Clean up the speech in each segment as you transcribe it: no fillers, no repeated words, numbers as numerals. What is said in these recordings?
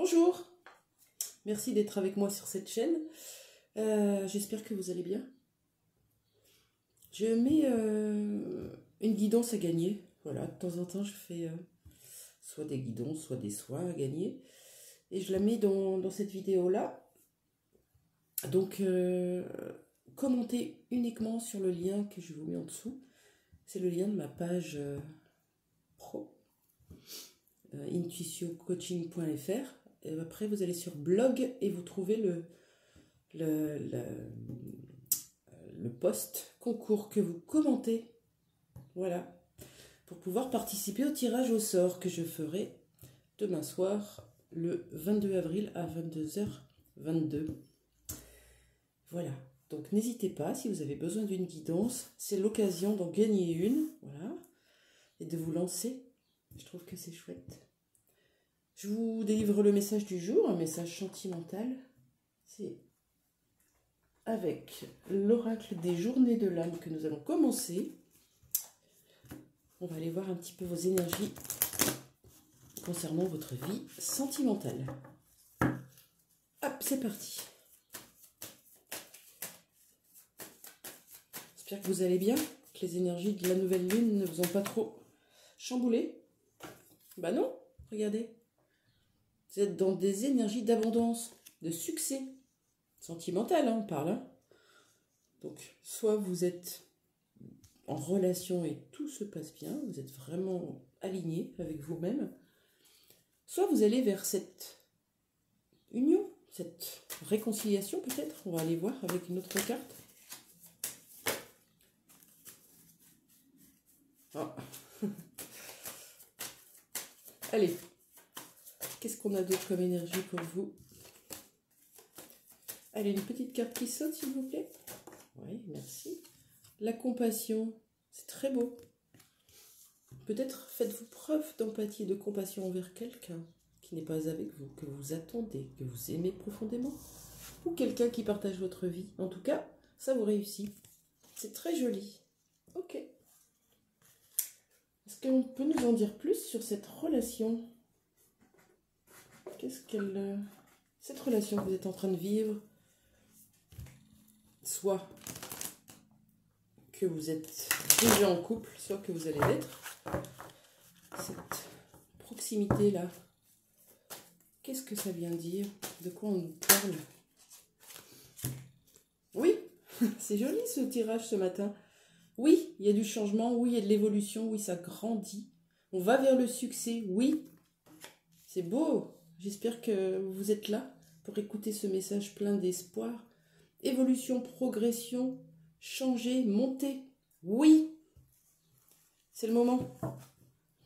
Bonjour, merci d'être avec moi sur cette chaîne. J'espère que vous allez bien. Je mets une guidance à gagner. Voilà, de temps en temps, je fais soit des guidances, soit des soins à gagner. Et je la mets dans cette vidéo-là. Donc, commentez uniquement sur le lien que je vous mets en dessous. C'est le lien de ma page pro, intuitioncoaching.fr. Et après, vous allez sur blog et vous trouvez le post concours que vous commentez. Voilà. Pour pouvoir participer au tirage au sort que je ferai demain soir, le 22 avril à 22h22. Voilà. Donc n'hésitez pas, si vous avez besoin d'une guidance, c'est l'occasion d'en gagner une. Voilà. Et de vous lancer. Je trouve que c'est chouette. Je vous délivre le message du jour, un message sentimental. C'est avec l'oracle des journées de l'âme que nous allons commencer. On va aller voir un petit peu vos énergies concernant votre vie sentimentale. Hop, c'est parti. J'espère que vous allez bien, que les énergies de la nouvelle lune ne vous ont pas trop chamboulé. Bah non, regardez. Vous êtes dans des énergies d'abondance, de succès sentimental, hein, on parle. Hein. Donc, soit vous êtes en relation et tout se passe bien, vous êtes vraiment aligné avec vous-même, soit vous allez vers cette union, cette réconciliation peut-être. On va aller voir avec une autre carte. Ah. Allez, qu'est-ce qu'on a d'autre comme énergie pour vous? Allez, une petite carte qui saute, s'il vous plaît. Oui, merci. La compassion, c'est très beau. Peut-être faites-vous preuve d'empathie et de compassion envers quelqu'un qui n'est pas avec vous, que vous attendez, que vous aimez profondément, ou quelqu'un qui partage votre vie. En tout cas, ça vous réussit. C'est très joli. Ok. Est-ce qu'on peut nous en dire plus sur cette relation? Qu'est-ce qu'elle... Cette relation que vous êtes en train de vivre, soit que vous êtes déjà en couple, soit que vous allez l'être. Cette proximité-là, qu'est-ce que ça vient dire? De quoi on nous parle? Oui, c'est joli ce tirage ce matin. Oui, il y a du changement, oui, il y a de l'évolution, oui, ça grandit. On va vers le succès, oui. C'est beau. J'espère que vous êtes là pour écouter ce message plein d'espoir. Évolution, progression, changer, monter. Oui, c'est le moment.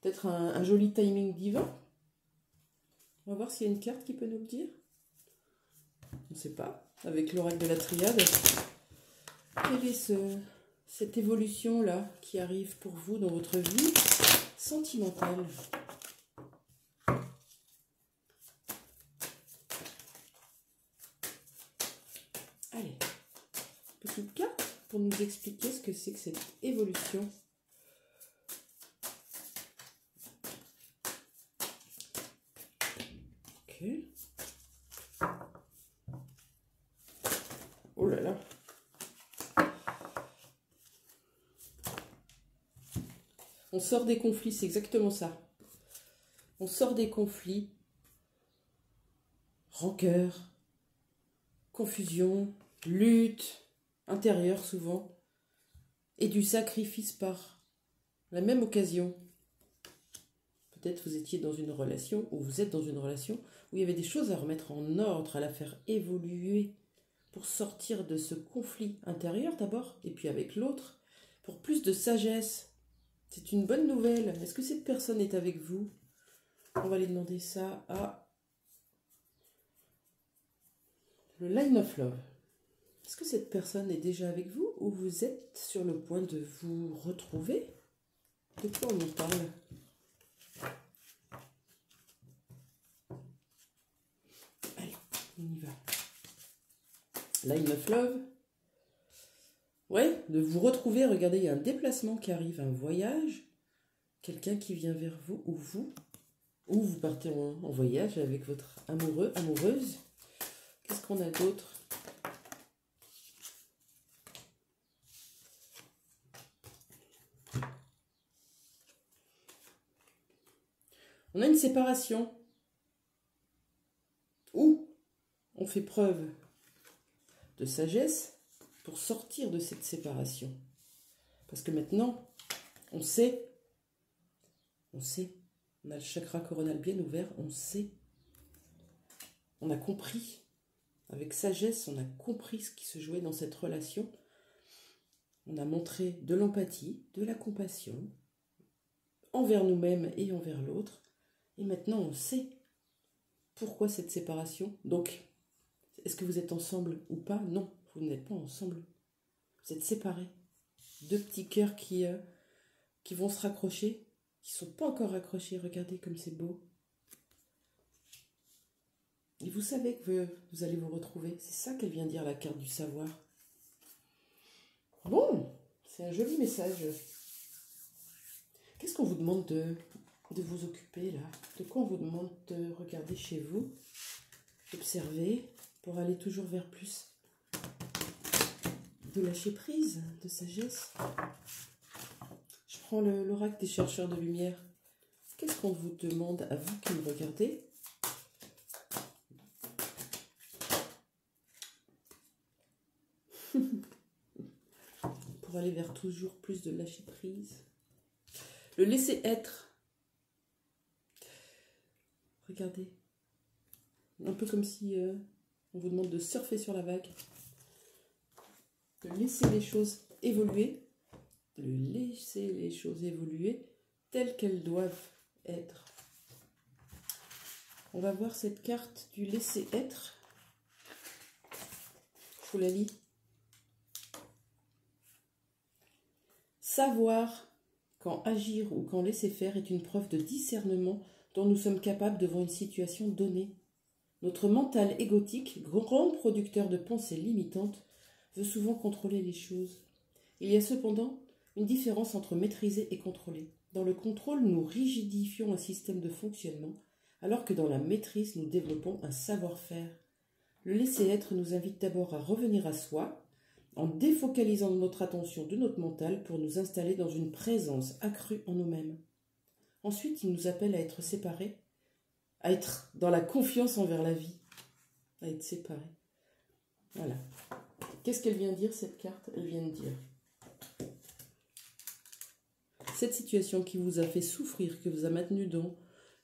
Peut-être un joli timing divin. On va voir s'il y a une carte qui peut nous le dire. On ne sait pas. Avec l'oracle de la triade. Quelle est cette évolution-là qui arrive pour vous dans votre vie sentimentale? Allez, petite carte pour nous expliquer ce que c'est que cette évolution. Ok. Oh là là. On sort des conflits, c'est exactement ça. On sort des conflits, rancœur, confusion, lutte intérieure souvent, et du sacrifice par la même occasion. Peut-être vous étiez dans une relation, ou vous êtes dans une relation, où il y avait des choses à remettre en ordre, à la faire évoluer, pour sortir de ce conflit intérieur d'abord, et puis avec l'autre, pour plus de sagesse. C'est une bonne nouvelle. Est-ce que cette personne est avec vous? On va aller demander ça à le Line of Love. Est-ce que cette personne est déjà avec vous ou vous êtes sur le point de vous retrouver? De quoi on nous parle? Allez, on y va. Line of Love. Ouais, de vous retrouver. Regardez, il y a un déplacement qui arrive, un voyage. Quelqu'un qui vient vers vous ou vous. Ou vous partez en voyage avec votre amoureux, amoureuse. Qu'est-ce qu'on a d'autre? On a une séparation. Ou on fait preuve de sagesse pour sortir de cette séparation. Parce que maintenant, on sait, on a le chakra coronal bien ouvert, on sait, on a compris, avec sagesse, on a compris ce qui se jouait dans cette relation. On a montré de l'empathie, de la compassion, envers nous-mêmes et envers l'autre. Et maintenant, on sait pourquoi cette séparation. Donc, est-ce que vous êtes ensemble ou pas? Non, vous n'êtes pas ensemble. Vous êtes séparés. Deux petits cœurs qui vont se raccrocher, qui ne sont pas encore raccrochés. Regardez comme c'est beau. Et vous savez que vous allez vous retrouver. C'est ça qu'elle vient dire, la carte du savoir. Bon, c'est un joli message. Qu'est-ce qu'on vous demande de vous occuper là? De quoi on vous demande de regarder chez vous, d'observer, pour aller toujours vers plus de lâcher prise, de sagesse? Je prends l'oracle des chercheurs de lumière. Qu'est-ce qu'on vous demande à vous qui me regardez? Pour aller vers toujours plus de lâcher prise. Le laisser être. Regardez. Un peu comme si on vous demande de surfer sur la vague. De laisser les choses évoluer. De laisser les choses évoluer telles qu'elles doivent être. On va voir cette carte du laisser être. Je vous la lis. Savoir quand agir ou quand laisser faire est une preuve de discernement dont nous sommes capables devant une situation donnée. Notre mental égotique, grand producteur de pensées limitantes, veut souvent contrôler les choses. Il y a cependant une différence entre maîtriser et contrôler. Dans le contrôle, nous rigidifions un système de fonctionnement, alors que dans la maîtrise, nous développons un savoir-faire. Le laisser-être nous invite d'abord à revenir à soi, en défocalisant notre attention de notre mental pour nous installer dans une présence accrue en nous-mêmes. Ensuite, il nous appelle à être séparés, à être dans la confiance envers la vie, à être séparés. Voilà. Qu'est-ce qu'elle vient dire, cette carte? Elle vient de dire cette situation qui vous a fait souffrir, qui vous a maintenu dans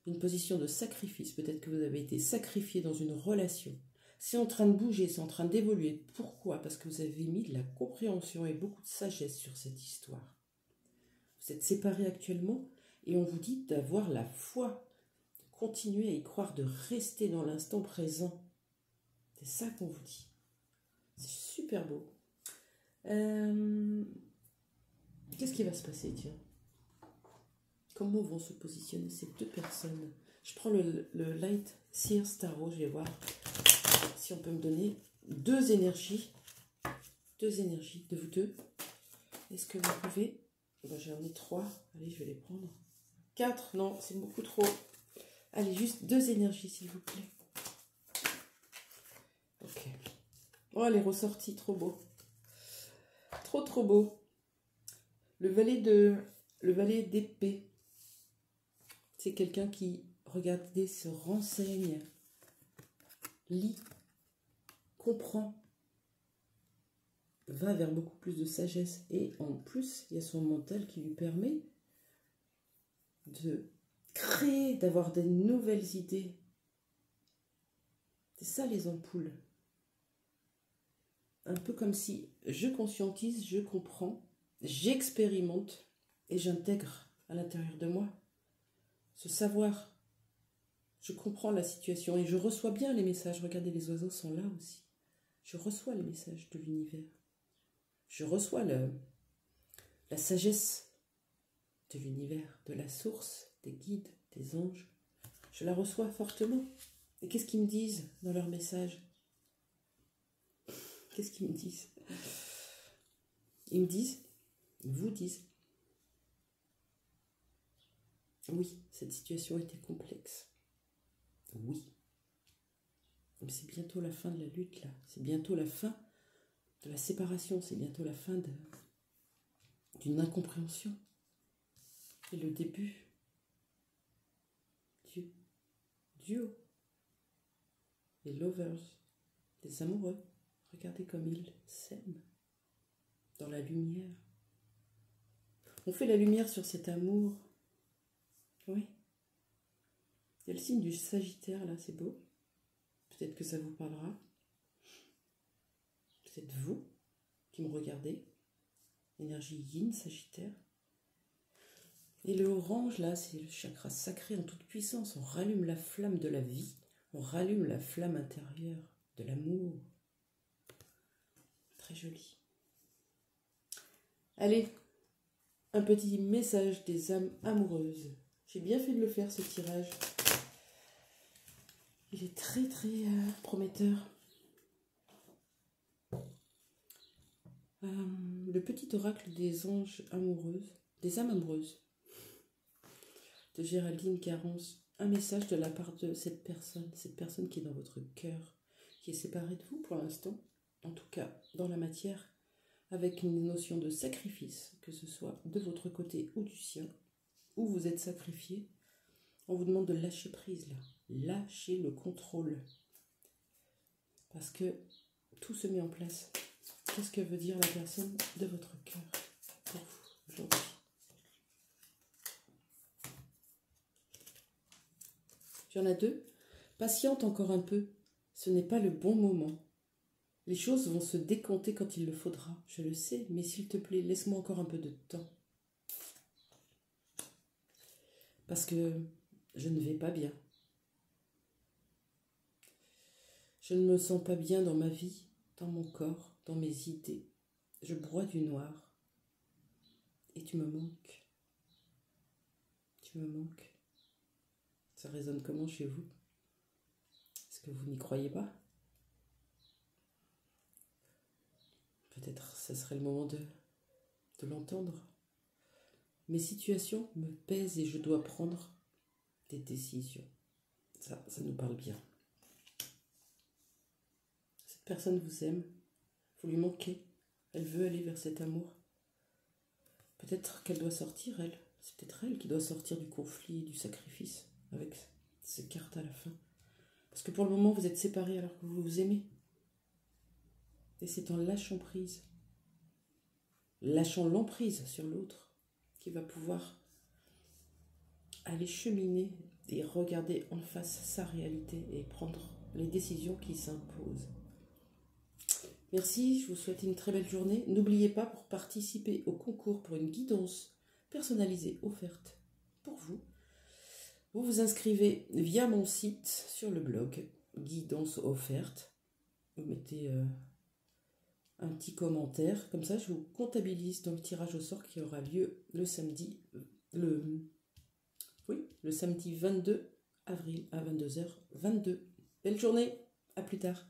une position de sacrifice, peut-être que vous avez été sacrifié dans une relation. C'est en train de bouger, c'est en train d'évoluer. Pourquoi? Parce que vous avez mis de la compréhension et beaucoup de sagesse sur cette histoire. Vous êtes séparés actuellement et on vous dit d'avoir la foi, de continuer à y croire, de rester dans l'instant présent. C'est ça qu'on vous dit. C'est super beau. Qu'est-ce qui va se passer, tiens? Comment vont se positionner ces deux personnes? Je prends le Light Seer Tarot, je vais voir si on peut me donner deux énergies de vous deux. Est-ce que vous pouvez... Ben, j'en ai 3, allez, je vais les prendre. 4, non, c'est beaucoup trop. Allez, juste 2 énergies, s'il vous plaît. Ok. Oh, elle est ressortie, trop beau. Trop beau. Le valet d'épée. C'est quelqu'un qui, regardez, se renseigne, lit, comprend, va vers beaucoup plus de sagesse. Et en plus, il y a son mental qui lui permet de créer, d'avoir des nouvelles idées. C'est ça les ampoules. Un peu comme si je conscientise, je comprends, j'expérimente et j'intègre à l'intérieur de moi ce savoir. Je comprends la situation et je reçois bien les messages. Regardez, les oiseaux sont là aussi. Je reçois les messages de l'univers. Je reçois la sagesse de l'univers, de la source, des guides, des anges. Je la reçois fortement. Et qu'est-ce qu'ils me disent dans leurs messages? Qu'est-ce qu'ils me disent? Ils me disent, ils vous disent, Oui, cette situation était complexe. Oui. Mais c'est bientôt la fin de la lutte, là. C'est bientôt la fin de la séparation. C'est bientôt la fin d'une incompréhension. Et le début du duo. Les lovers, les amoureux. Regardez comme ils s'aiment. Dans la lumière. On fait la lumière sur cet amour. Oui. Il y a le signe du Sagittaire, là, c'est beau. Peut-être que ça vous parlera. Peut-être vous qui me regardez. Énergie yin, Sagittaire. Et le orange, là, c'est le chakra sacré en toute puissance. On rallume la flamme de la vie. On rallume la flamme intérieure de l'amour. Très joli. Allez, un petit message des âmes amoureuses. J'ai bien fait de le faire, ce tirage. Il est très très prometteur. Le petit oracle des anges amoureuses, des âmes amoureuses, de Géraldine Carence. Un message de la part de cette personne qui est dans votre cœur, qui est séparée de vous pour l'instant, en tout cas dans la matière, avec une notion de sacrifice, que ce soit de votre côté ou du sien, où vous êtes sacrifié. On vous demande de lâcher prise là, lâcher le contrôle, parce que tout se met en place. Qu'est-ce que veut dire la personne de votre cœur pour vous aujourd'hui? Il y en a deux. Patiente encore un peu, ce n'est pas le bon moment. Les choses vont se décompter quand il le faudra, je le sais, mais s'il te plaît, laisse-moi encore un peu de temps. Parce que je ne vais pas bien. Je ne me sens pas bien dans ma vie, dans mon corps, dans mes idées. Je broie du noir. Et tu me manques. Tu me manques. Ça résonne comment chez vous? Est-ce que vous n'y croyez pas? Peut-être ce serait le moment de l'entendre. Mes situations me pèsent et je dois prendre des décisions. Ça nous parle bien. Cette personne vous aime, vous lui manquez, elle veut aller vers cet amour. Peut-être qu'elle doit sortir, elle. C'est peut-être elle qui doit sortir du conflit, du sacrifice, avec ces cartes à la fin. Parce que pour le moment, vous êtes séparés alors que vous vous aimez. Et c'est en lâchant prise, lâchant l'emprise sur l'autre, qui va pouvoir aller cheminer et regarder en face sa réalité et prendre les décisions qui s'imposent. Merci, je vous souhaite une très belle journée. N'oubliez pas, pour participer au concours pour une guidance personnalisée offerte pour vous, vous vous inscrivez via mon site sur le blog Guidance offerte. Vous mettez un petit commentaire, comme ça je vous comptabilise dans le tirage au sort qui aura lieu le samedi, le samedi 22 avril à 22h22. Belle journée, à plus tard.